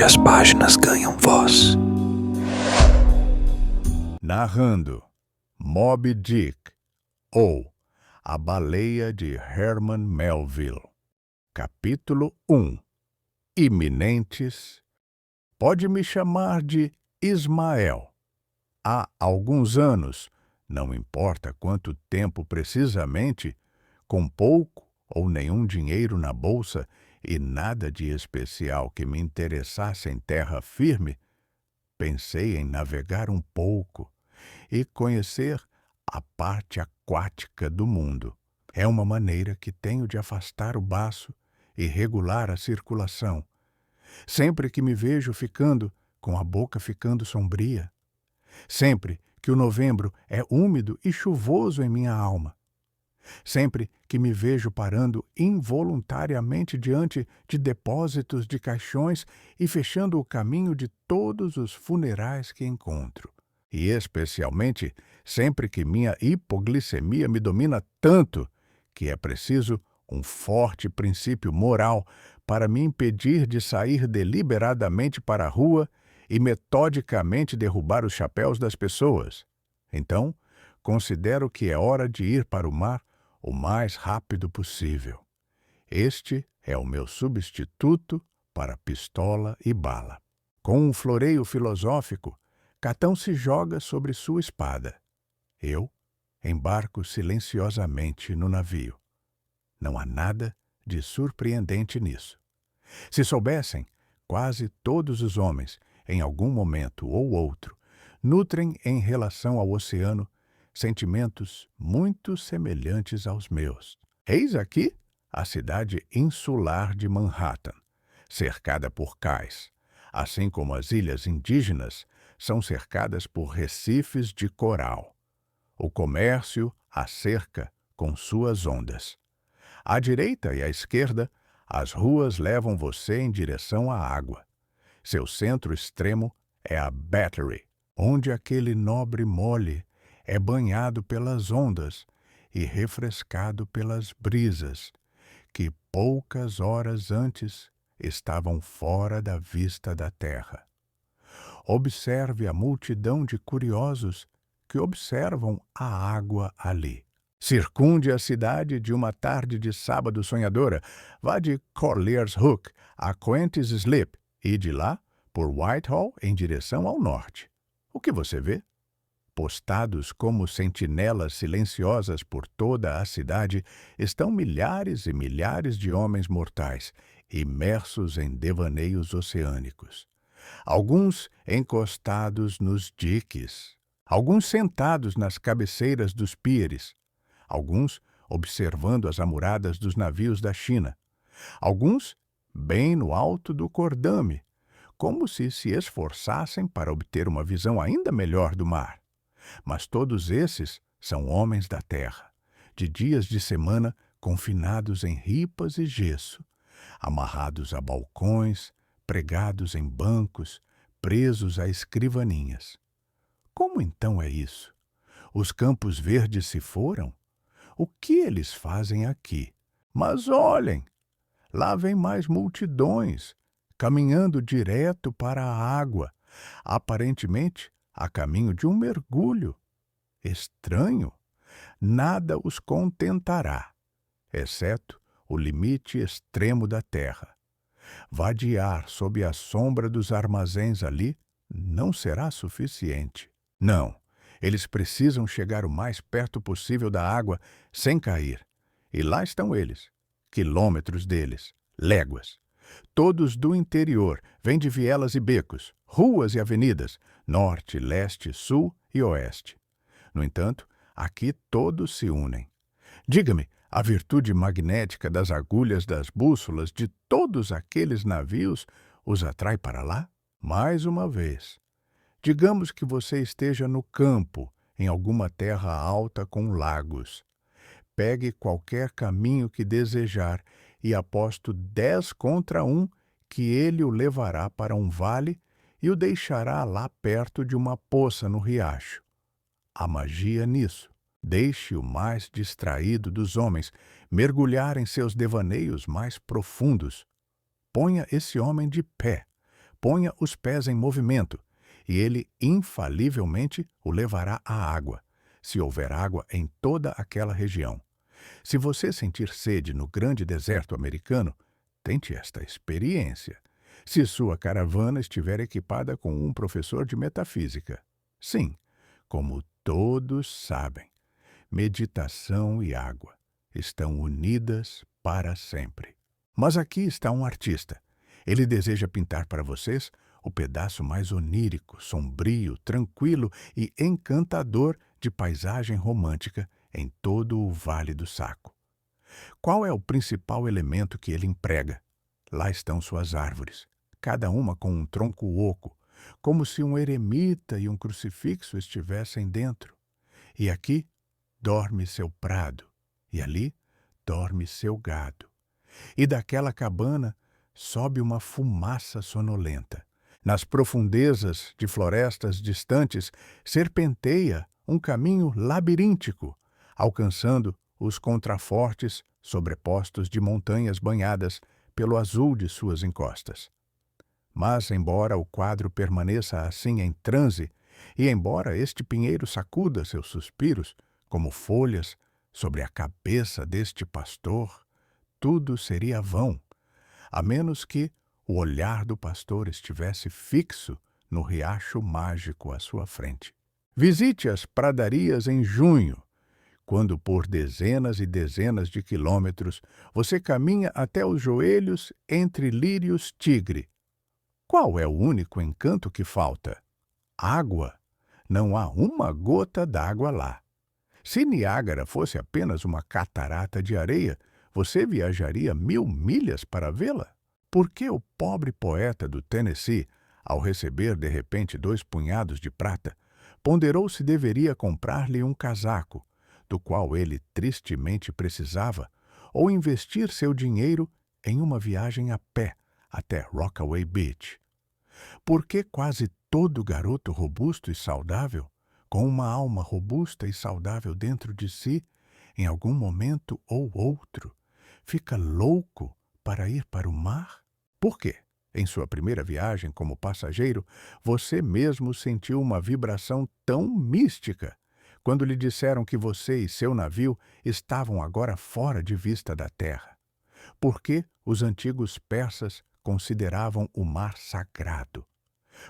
onde as páginas ganham voz. Narrando Moby Dick ou A Baleia de Herman Melville. Capítulo 1. Iminentes. Pode me chamar de Ismael. Há alguns anos, não importa quanto tempo precisamente, com pouco ou nenhum dinheiro na bolsa e nada de especial que me interessasse em terra firme, pensei em navegar um pouco e conhecer a parte aquática do mundo. É uma maneira que tenho de afastar o baço e regular a circulação. Sempre que me vejo com a boca ficando sombria. Sempre que o novembro é úmido e chuvoso em minha alma. Sempre que me vejo parando involuntariamente diante de depósitos de caixões e fechando o caminho de todos os funerais que encontro. E especialmente sempre que minha hipoglicemia me domina tanto que é preciso um forte princípio moral para me impedir de sair deliberadamente para a rua e metodicamente derrubar os chapéus das pessoas. Então, considero que é hora de ir para o mar o mais rápido possível. Este é o meu substituto para pistola e bala. Com um floreio filosófico, Catão se joga sobre sua espada. Eu embarco silenciosamente no navio. Não há nada de surpreendente nisso. Se soubessem, quase todos os homens, em algum momento ou outro, nutrem em relação ao oceano sentimentos muito semelhantes aos meus. Eis aqui a cidade insular de Manhattan, cercada por cais, assim como as ilhas indígenas são cercadas por recifes de coral. O comércio a cerca com suas ondas. À direita e à esquerda, as ruas levam você em direção à água. Seu centro extremo é a Battery, onde aquele nobre mole é banhado pelas ondas e refrescado pelas brisas, que poucas horas antes estavam fora da vista da terra. Observe a multidão de curiosos que observam a água ali. Circunde a cidade de uma tarde de sábado sonhadora. Vá de Colliers Hook a Queen's Slip e de lá por Whitehall em direção ao norte. O que você vê? Postados como sentinelas silenciosas por toda a cidade, estão milhares e milhares de homens mortais, imersos em devaneios oceânicos. Alguns encostados nos diques, alguns sentados nas cabeceiras dos píeres, alguns observando as amoradas dos navios da China, alguns bem no alto do cordame, como se esforçassem para obter uma visão ainda melhor do mar. Mas todos esses são homens da terra, de dias de semana confinados em ripas e gesso, amarrados a balcões, pregados em bancos, presos a escrivaninhas. Como então é isso? Os campos verdes se foram? O que eles fazem aqui? Mas olhem! Lá vem mais multidões, caminhando direto para a água, aparentemente a caminho de um mergulho. Estranho, nada os contentará, exceto o limite extremo da terra. Vadiar sob a sombra dos armazéns ali não será suficiente. Não, eles precisam chegar o mais perto possível da água sem cair. E lá estão eles, quilômetros deles, léguas. Todos do interior, vêm de vielas e becos, ruas e avenidas, norte, leste, sul e oeste. No entanto, aqui todos se unem. Diga-me, a virtude magnética das agulhas das bússolas de todos aqueles navios os atrai para lá? Mais uma vez, digamos que você esteja no campo, em alguma terra alta com lagos. Pegue qualquer caminho que desejar e aposto 10 contra 1 que ele o levará para um vale e o deixará lá perto de uma poça no riacho. Há magia nisso. Deixe o mais distraído dos homens mergulhar em seus devaneios mais profundos. Ponha esse homem de pé, ponha os pés em movimento, e ele infalivelmente o levará à água, se houver água em toda aquela região. Se você sentir sede no grande deserto americano, tente esta experiência. Se sua caravana estiver equipada com um professor de metafísica. Sim, como todos sabem, meditação e água estão unidas para sempre. Mas aqui está um artista. Ele deseja pintar para vocês o pedaço mais onírico, sombrio, tranquilo e encantador de paisagem romântica em todo o Vale do Saco. Qual é o principal elemento que ele emprega? Lá estão suas árvores, cada uma com um tronco oco, como se um eremita e um crucifixo estivessem dentro. E aqui dorme seu prado, e ali dorme seu gado. E daquela cabana sobe uma fumaça sonolenta. Nas profundezas de florestas distantes serpenteia um caminho labiríntico, alcançando os contrafortes sobrepostos de montanhas banhadas pelo azul de suas encostas. Mas, embora o quadro permaneça assim em transe, e embora este pinheiro sacuda seus suspiros como folhas sobre a cabeça deste pastor, tudo seria vão, a menos que o olhar do pastor estivesse fixo no riacho mágico à sua frente. Visite as pradarias em junho, quando por dezenas e dezenas de quilômetros você caminha até os joelhos entre lírios tigre. Qual é o único encanto que falta? Água. Não há uma gota d'água lá. Se Niágara fosse apenas uma catarata de areia, você viajaria 1000 milhas para vê-la? Por que o pobre poeta do Tennessee, ao receber de repente 2 punhados de prata, ponderou se deveria comprar-lhe um casaco, do qual ele tristemente precisava, ou investir seu dinheiro em uma viagem a pé até Rockaway Beach? Por que quase todo garoto robusto e saudável, com uma alma robusta e saudável dentro de si, em algum momento ou outro, fica louco para ir para o mar? Por quê? Em sua primeira viagem como passageiro, você mesmo sentiu uma vibração tão mística quando lhe disseram que você e seu navio estavam agora fora de vista da terra. Por que os antigos persas consideravam o mar sagrado?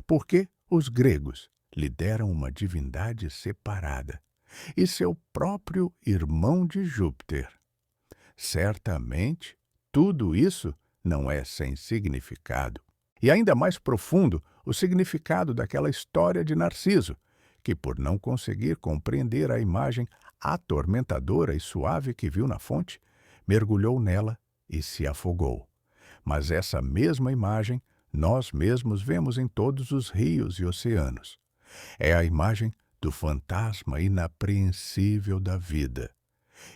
Por que os gregos lhe deram uma divindade separada e seu próprio irmão de Júpiter? Certamente, tudo isso não é sem significado. E ainda mais profundo, o significado daquela história de Narciso, que por não conseguir compreender a imagem atormentadora e suave que viu na fonte, mergulhou nela e se afogou. Mas essa mesma imagem nós mesmos vemos em todos os rios e oceanos. É a imagem do fantasma inapreensível da vida.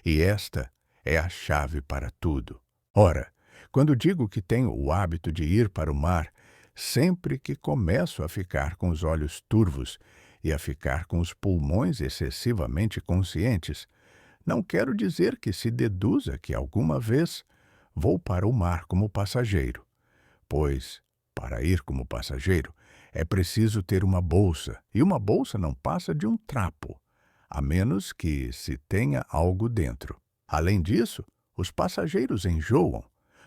E esta é a chave para tudo. Ora, quando digo que tenho o hábito de ir para o mar, sempre que começo a ficar com os olhos turvos e a ficar com os pulmões excessivamente conscientes, não quero dizer que se deduza que alguma vez vou para o mar como passageiro, pois, para ir como passageiro, é preciso ter uma bolsa, e uma bolsa não passa de um trapo, a menos que se tenha algo dentro. Além disso, os passageiros enjoam,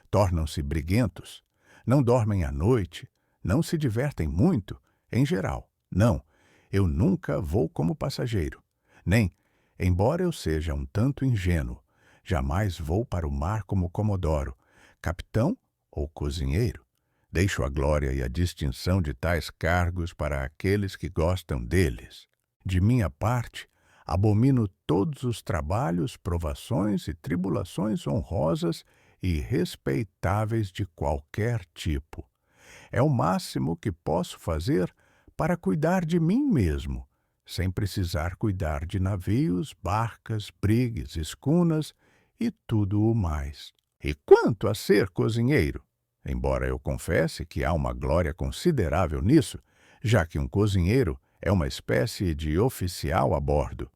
tornam-se briguentos, não dormem à noite, não se divertem muito, em geral. Não, eu nunca vou como passageiro, nem, embora eu seja um tanto ingênuo, jamais vou para o mar como Comodoro, capitão ou cozinheiro. Deixo a glória e a distinção de tais cargos para aqueles que gostam deles. De minha parte, abomino todos os trabalhos, provações e tribulações honrosas e respeitáveis de qualquer tipo. É o máximo que posso fazer para cuidar de mim mesmo, sem precisar cuidar de navios, barcas, brigues, escunas e tudo o mais. E quanto a ser cozinheiro? Embora eu confesse que há uma glória considerável nisso, já que um cozinheiro é uma espécie de oficial a bordo.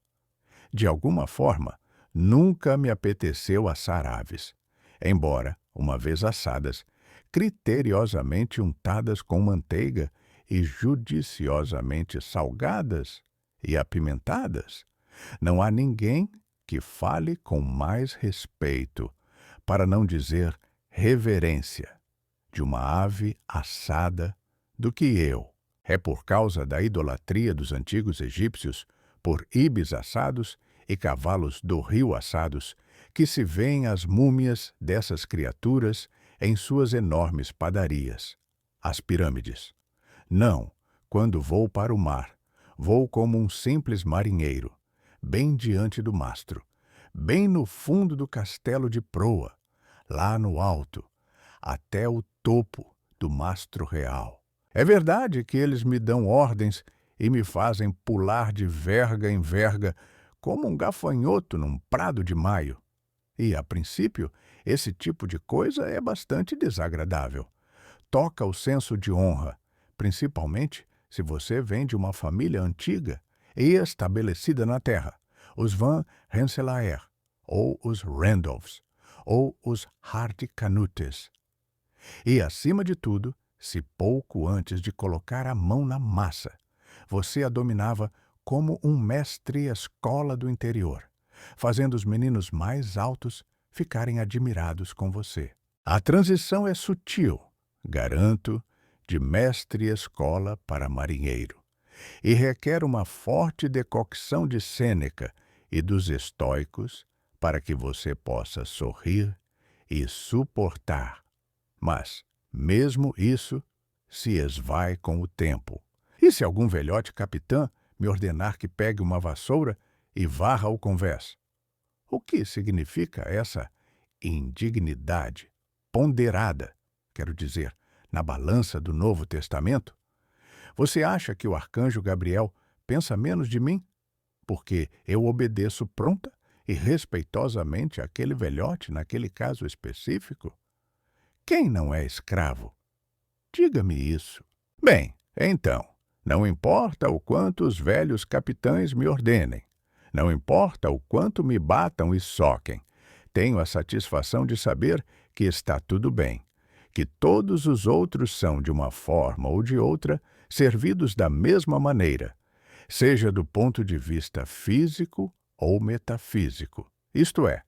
De alguma forma, nunca me apeteceu assar aves. Embora, uma vez assadas, criteriosamente untadas com manteiga e judiciosamente salgadas e apimentadas. Não há ninguém que fale com mais respeito, para não dizer reverência, de uma ave assada do que eu. É por causa da idolatria dos antigos egípcios por ibis assados e cavalos do rio assados que se vêem as múmias dessas criaturas em suas enormes padarias, as pirâmides. Não, quando vou para o mar, vou como um simples marinheiro, bem diante do mastro, bem no fundo do castelo de proa, lá no alto, até o topo do mastro real. É verdade que eles me dão ordens e me fazem pular de verga em verga como um gafanhoto num prado de maio. E, a princípio, esse tipo de coisa é bastante desagradável. Toca o senso de honra, principalmente se você vem de uma família antiga e estabelecida na terra, os Van Rensselaer, ou os Randolphs, ou os Hardy-Canutes. E, acima de tudo, se pouco antes de colocar a mão na massa, você a dominava como um mestre-escola do interior, fazendo os meninos mais altos ficarem admirados com você. A transição é sutil, garanto, de mestre-escola para marinheiro, e requer uma forte decocção de Sêneca e dos estoicos para que você possa sorrir e suportar. Mas, mesmo isso, se esvai com o tempo. E se algum velhote capitã me ordenar que pegue uma vassoura e varra o convés? O que significa essa indignidade ponderada, quero dizer, na balança do Novo Testamento? Você acha que o arcanjo Gabriel pensa menos de mim? Porque eu obedeço pronta e respeitosamente àquele velhote naquele caso específico? Quem não é escravo? Diga-me isso. Bem, então, não importa o quanto os velhos capitães me ordenem, não importa o quanto me batam e soquem, tenho a satisfação de saber que está tudo bem, que todos os outros são, de uma forma ou de outra, servidos da mesma maneira, seja do ponto de vista físico ou metafísico. Isto é,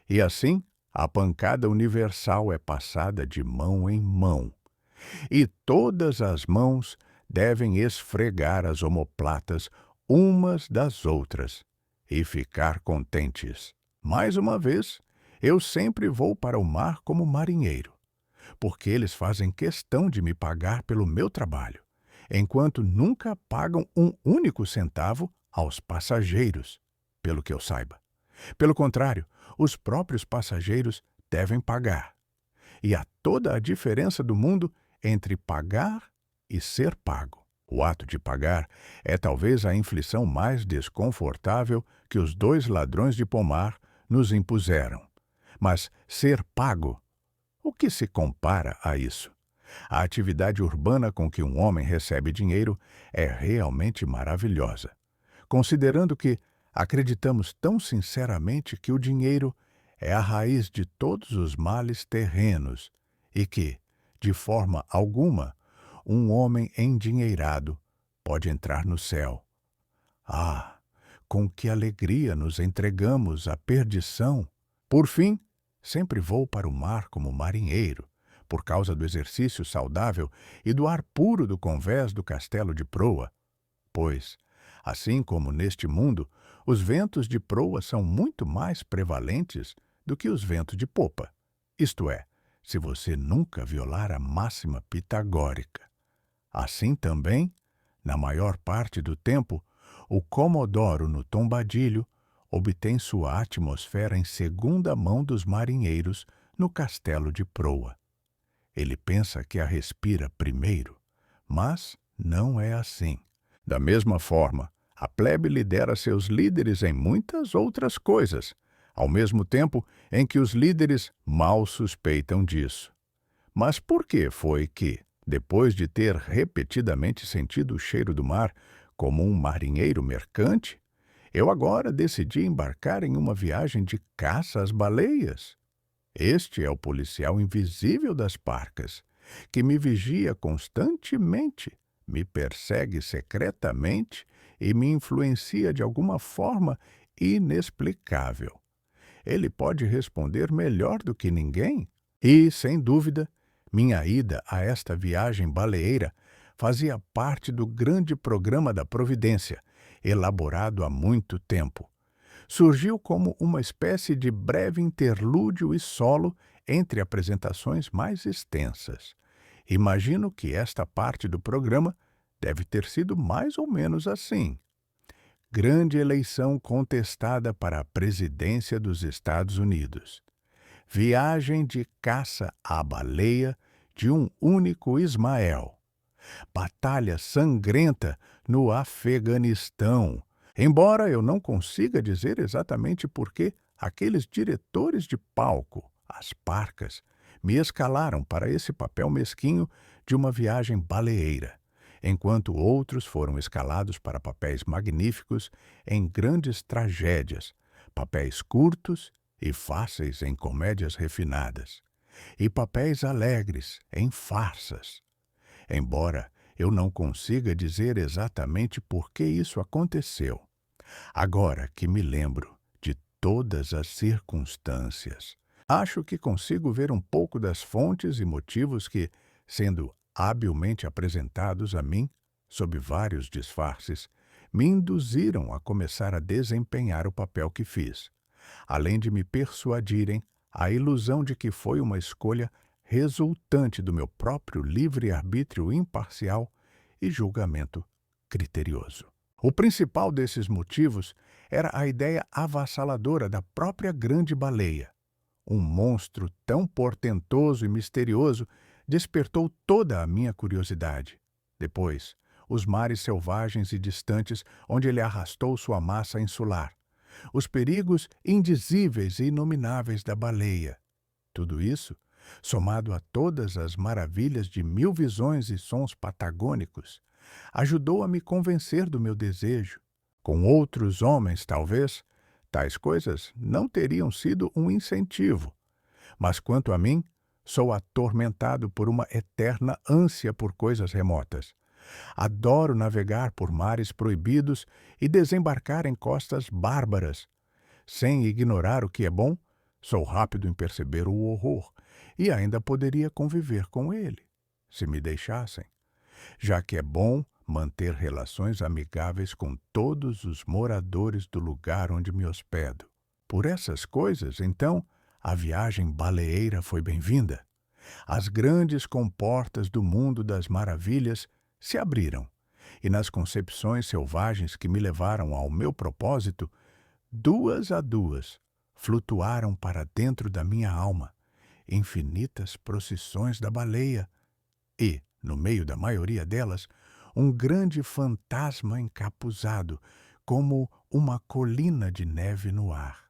e assim a pancada universal é passada de mão em mão, e todas as mãos devem esfregar as omoplatas umas das outras e ficar contentes. Mais uma vez, eu sempre vou para o mar como marinheiro, porque eles fazem questão de me pagar pelo meu trabalho, enquanto nunca pagam um único centavo aos passageiros, pelo que eu saiba. Pelo contrário, os próprios passageiros devem pagar. E há toda a diferença do mundo entre pagar e ser pago. O ato de pagar é talvez a inflição mais desconfortável que os 2 ladrões de pomar nos impuseram. Mas ser pago, o que se compara a isso? A atividade urbana com que um homem recebe dinheiro é realmente maravilhosa, considerando que acreditamos tão sinceramente que o dinheiro é a raiz de todos os males terrenos e que, de forma alguma, um homem endinheirado pode entrar no céu. Ah, com que alegria nos entregamos à perdição! Por fim, sempre vou para o mar como marinheiro, por causa do exercício saudável e do ar puro do convés do castelo de proa, pois, assim como neste mundo, os ventos de proa são muito mais prevalentes do que os ventos de popa, isto é, se você nunca violar a máxima pitagórica. Assim também, na maior parte do tempo, o Comodoro no Tombadilho obtém sua atmosfera em segunda mão dos marinheiros no castelo de proa. Ele pensa que a respira primeiro, mas não é assim. Da mesma forma, a plebe lidera seus líderes em muitas outras coisas, ao mesmo tempo em que os líderes mal suspeitam disso. Mas por que foi que, depois de ter repetidamente sentido o cheiro do mar como um marinheiro mercante, eu agora decidi embarcar em uma viagem de caça às baleias? Este é o policial invisível das parcas, que me vigia constantemente, me persegue secretamente e me influencia de alguma forma inexplicável. Ele pode responder melhor do que ninguém? E, sem dúvida, minha ida a esta viagem baleeira fazia parte do grande programa da Providência, elaborado há muito tempo. Surgiu como uma espécie de breve interlúdio e solo entre apresentações mais extensas. Imagino que esta parte do programa deve ter sido mais ou menos assim: grande eleição contestada para a presidência dos Estados Unidos. Viagem de caça à baleia de um único Ismael. Batalha sangrenta no Afeganistão. Embora eu não consiga dizer exatamente por que aqueles diretores de palco, as parcas, me escalaram para esse papel mesquinho de uma viagem baleeira, enquanto outros foram escalados para papéis magníficos em grandes tragédias, papéis curtos e fáceis em comédias refinadas, e papéis alegres em farsas. Embora eu não consiga dizer exatamente por que isso aconteceu, agora que me lembro de todas as circunstâncias, acho que consigo ver um pouco das fontes e motivos que, sendo habilmente apresentados a mim, sob vários disfarces, me induziram a começar a desempenhar o papel que fiz, além de me persuadirem a ilusão de que foi uma escolha resultante do meu próprio livre-arbítrio imparcial e julgamento criterioso. O principal desses motivos era a ideia avassaladora da própria grande baleia. Um monstro tão portentoso e misterioso despertou toda a minha curiosidade. Depois, os mares selvagens e distantes onde ele arrastou sua massa insular. Os perigos indizíveis e inomináveis da baleia. Tudo isso, somado a todas as maravilhas de 1000 visões e sons patagônicos, ajudou a me convencer do meu desejo. Com outros homens, talvez, tais coisas não teriam sido um incentivo. Mas quanto a mim, sou atormentado por uma eterna ânsia por coisas remotas. Adoro navegar por mares proibidos e desembarcar em costas bárbaras. Sem ignorar o que é bom, sou rápido em perceber o horror e ainda poderia conviver com ele, se me deixassem, já que é bom manter relações amigáveis com todos os moradores do lugar onde me hospedo. Por essas coisas, então, a viagem baleeira foi bem-vinda. As grandes comportas do mundo das maravilhas se abriram, e nas concepções selvagens que me levaram ao meu propósito, duas a duas, flutuaram para dentro da minha alma infinitas procissões da baleia e, no meio da maioria delas, um grande fantasma encapuzado, como uma colina de neve no ar.